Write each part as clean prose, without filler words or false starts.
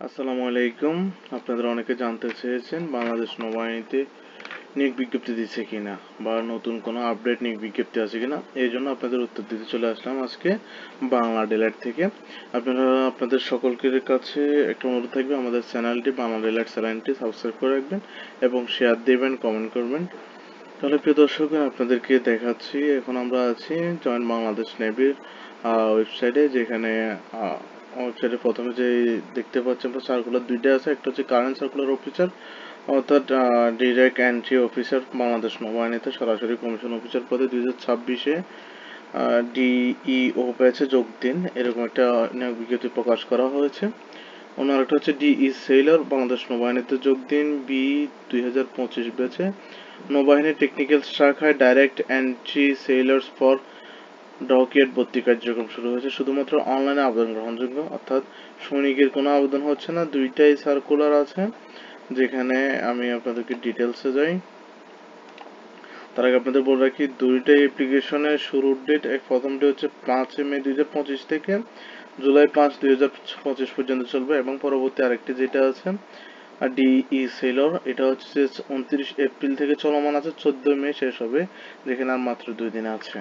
আসসালামু আলাইকুম। আপনাদের অনেকে জানতে চেয়েছেন বাংলাদেশ নৌবাহিনীতে নিয়োগ বিজ্ঞপ্তি দিচ্ছে কিনা বা নতুন কোনো আপডেট নিয়োগ বিজ্ঞপ্তি আছে কিনা, এই জন্য আপনাদের উত্তর দিতে চলে আসলাম আজকে বাংলা ডেলাইট থেকে। আপনাদের সকলের কাছে একটা অনুরোধ থাকবে, আমাদের চ্যানেলটি বাংলা ডেলাইট চ্যানেলটি সাবস্ক্রাইব করে রাখবেন এবং শেয়ার দেবেন, কমেন্ট করবেন। তাহলে প্রিয় দর্শক, আপনাদেরকে দেখাচ্ছি এখন আমরা আছি জয়েন্ট বাংলাদেশ নেভির ওয়েবসাইটে, যেখানে ওয়েবসাইটে প্রথমে যে দেখতে পাচ্ছি আমরা সার্কুলার দুইটা আছে, একটা হচ্ছে কারেন্ট সার্কুলার অফিসার অর্থাৎ ডিরেক্ট এন্ট্রি অফিসার বাংলাদেশ নৌবাহিনীতে সরাসরি কমিশন অফিসার পদে 2026-এ ডিইও ব্যাচে যোগ দিন, এরকম একটা নিয়োগ বিজ্ঞপ্তি প্রকাশ করা হয়েছে। অন্য আরেকটা হচ্ছে ডিই সেলার বাংলাদেশ নৌবাহিনীতে যোগ দিন বি 2025 ব্যাচে নৌবাহিনীর টেকনিক্যাল শাখায় direct entry sailors for dockyard ভর্তি কার্যক্রম শুরু হয়েছে। শুধুমাত্র অনলাইনে আবেদন গ্রহণযোগ্য, অর্থাৎ সৈনিকের কোনো আবেদন হচ্ছে না। দুইটাই সার্কুলার আছে, যেখানে আমি আপনাদেরকে ডিটেলসে যাই। তার আগে আপনাদের বলে রাখি, দুইটাই অ্যাপ্লিকেশনের শুরুর ডেট প্রথমটি হচ্ছে 5 মে 2025 থেকে জুলাই 5, 2025 পর্যন্ত চলবে, এবং পরবর্তী আরেকটি যেটা আছে আর ডিই সেলর, এটা হচ্ছে 29 এপ্রিল থেকে চলমান আছে, 14 মে শেষ হবে, যেখানে আর মাত্র 2 দিন আছে।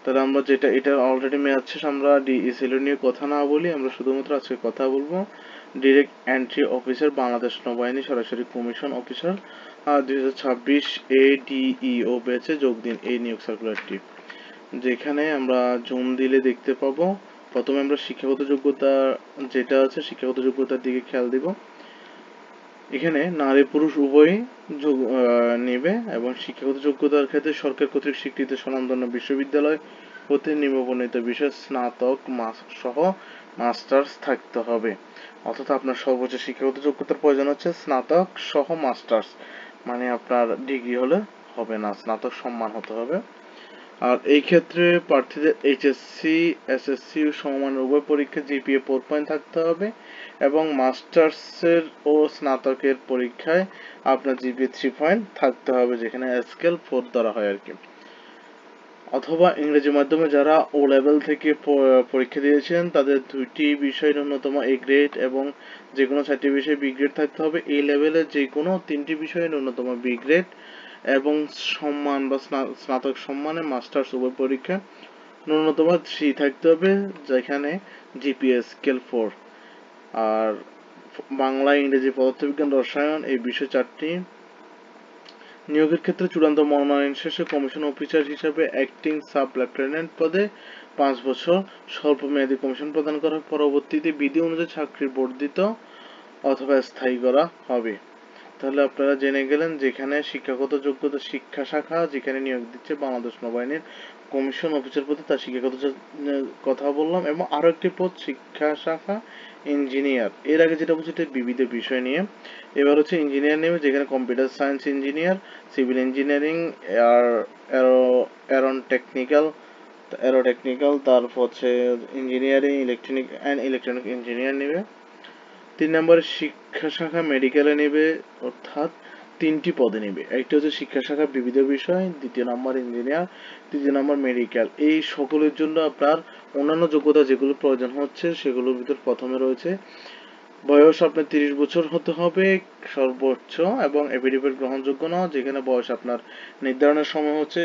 তাহলে আমরা এটা অলরেডি মেয়াদ শেষ, আমরা ডিই সেলর নিয়ে কথা না বলি, আমরা শুধুমাত্র আজকে কথা বলবো ডিরেক্ট এন্ট্রি অফিসার বাংলাদেশ নৌবাহিনী সরাসরি কমিশন অফিসার 2026 ডিইও ব্যাচে যোগ দিন, এই নিয়োগ সার্কুলারটি, যেখানে আমরা জুম দিলে দেখতে পাবো। প্রথমে আমরা শিক্ষাগত যোগ্যতা যেটা আছে, শিক্ষাগত যোগ্যতার দিকে খেয়াল দিব। এখানে নারী পুরুষ উভয়ই নেবে, এবং শিক্ষাগত যোগ্যতার ক্ষেত্রে সরকার কর্তৃক স্বীকৃত স্বনামধন্য বিশ্ববিদ্যালয় হতে নিম্নবর্ণিত বিষয় স্নাতক সহ মাস্টার্স থাকতে হবে। অর্থাৎ আপনার সর্বোচ্চ শিক্ষাগত যোগ্যতার প্রয়োজন হচ্ছে স্নাতক সহ মাস্টার্স, মানে আপনার ডিগ্রি হলে হবে না, স্নাতক সম্মান হতে হবে। আর এই ক্ষেত্রে প্রার্থীদের এইচএসসি এসএসসি সমমানের উভয় পরীক্ষায় জিপিএ 4 থাকতে হবে, এবং মাস্টার্সের ও স্নাতকের পরীক্ষায় আপনার জিপিএ 3 থাকতে হবে, যেখানে স্কেল 4 ধরা হয় আর কি। অথবা ইংরেজি মাধ্যমে যারা ও লেভেল থেকে পরীক্ষা দিয়েছেন তাদের 2টি বিষয় ন্যূনতম এ গ্রেড এবং যে কোনো 4টি বিষয়ে বি গ্রেড থাকতে হবে। এই লেভেলে যে কোনো 3টি বিষয়ে ন্যূনতম বি গ্রেড, এবং সম্মান বা স্নাতক সম্মানে মাস্টার্স উভয় পরীক্ষা ন্যূনতম 3 থাকতে হবে, যেখানে জিপিএ স্কেল 4। আর বাংলা, ইংরেজি, পদার্থবিজ্ঞান, রসায়ন এই বিষয় 4টি। নিয়োগের ক্ষেত্রে চূড়ান্ত মনোনয়ন শেষে কমিশন অফিসার হিসাবে অ্যাক্টিং সাব লেফটেন্যান্ট পদে 5 বছর স্বল্পমেয়াদী কমিশন প্রদান করা, পরবর্তীতে বিধি অনুযায়ী চাকরি বর্ধিত অথবা স্থায়ী করা হবে। তাহলে আপনারা জেনে গেলেন, যেখানে শিক্ষাগত যোগ্যতা শিক্ষা শাখা যেখানে নিয়োগ দিচ্ছে বাংলাদেশ নৌবাহিনীর কমিশন অফিসার পদে, তার শিক্ষাগত কথা বললাম, এবং আরো একটি পদ শিক্ষা শাখা ইঞ্জিনিয়ার। এর আগে যেটা বলছি এটা বিবিধ বিষয় নিয়ে, এবার হচ্ছে ইঞ্জিনিয়ার নেবে, যেখানে computer science engineer, civil engineering, aerotechnical, তারপর হচ্ছে ইঞ্জিনিয়ারিং ইলেকট্রনিক ইঞ্জিনিয়ার নেবে। 3 নম্বরে শিক্ষা শাখা মেডিকেলে নেবে, অর্থাৎ 3টি পদে নেবে। একটা হচ্ছে শিক্ষা শাখা বিবিধ বিষয়, 2য় নম্বর ইঞ্জিনিয়ার, 3য় নম্বর মেডিকেল। এই সকলের জন্য আপনার অন্যান্য যোগ্যতা যেগুলো প্রয়োজন হচ্ছে সেগুলোর ভিতর প্রথমে রয়েছে বয়স আপনার 30 বছর হতে হবে সর্বোচ্চ, এবং এফিডেভিট গ্রহণযোগ্য না, যেখানে বয়স আপনার নির্ধারণের সময় হচ্ছে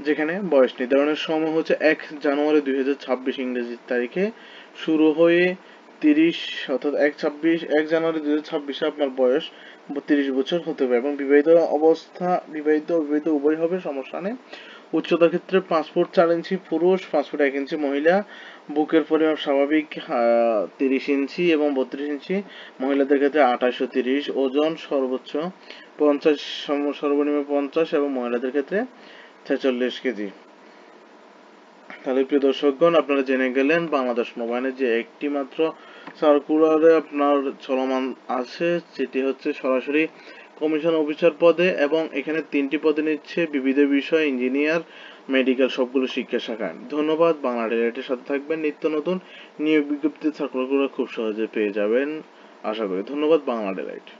যেখানে বয়স নির্ধারণের সময় হচ্ছে 1 জানুয়ারি 2026 ইংরেজি তারিখে শুরু হয়ে 30, অর্থাৎ 1 জানুয়ারি 2026 আপনার বয়স 32 বছর হতে হবে, এবং বিবাহিত অবস্থা বিবাহিত অবিবাহিত উভয় হবে, সমস্যা নেই। উচ্চতার ক্ষেত্রে 5 ফুট 4 ইঞ্চি পুরুষ, 5 ফুট 1 ইঞ্চি মহিলা, বুকের পরিমাপ স্বাভাবিক 30 ইঞ্চি এবং 32 ইঞ্চি, মহিলাদের ক্ষেত্রে 28 ও 30, ওজন সর্বোচ্চ 50, সর্বনিম্ন 50, এবং মহিলাদের ক্ষেত্রে 46 কেজি। তাহলে প্রিয় দর্শকগণ, আপনারা জেনে গেলেন বাংলাদেশ নৌবাহিনীর যে একটি মাত্র সার্কুলারে আপনার চলমান আছে, যেটি হচ্ছে সরাসরি কমিশন অফিসার পদে, এবং এখানে 3টি পদে নিচ্ছে বিবিধ বিষয় ইঞ্জিনিয়ার, মেডিকেল সবগুলো শিক্ষা শাখায়। ধন্যবাদ। বাংলা ডিলাইটের সাথে থাকবেন, নিত্য নতুন নিয়োগ বিজ্ঞপ্তি সার্কুলারগুলো খুব সহজে পেয়ে যাবেন আশা করি। ধন্যবাদ বাংলা ডিলাইট।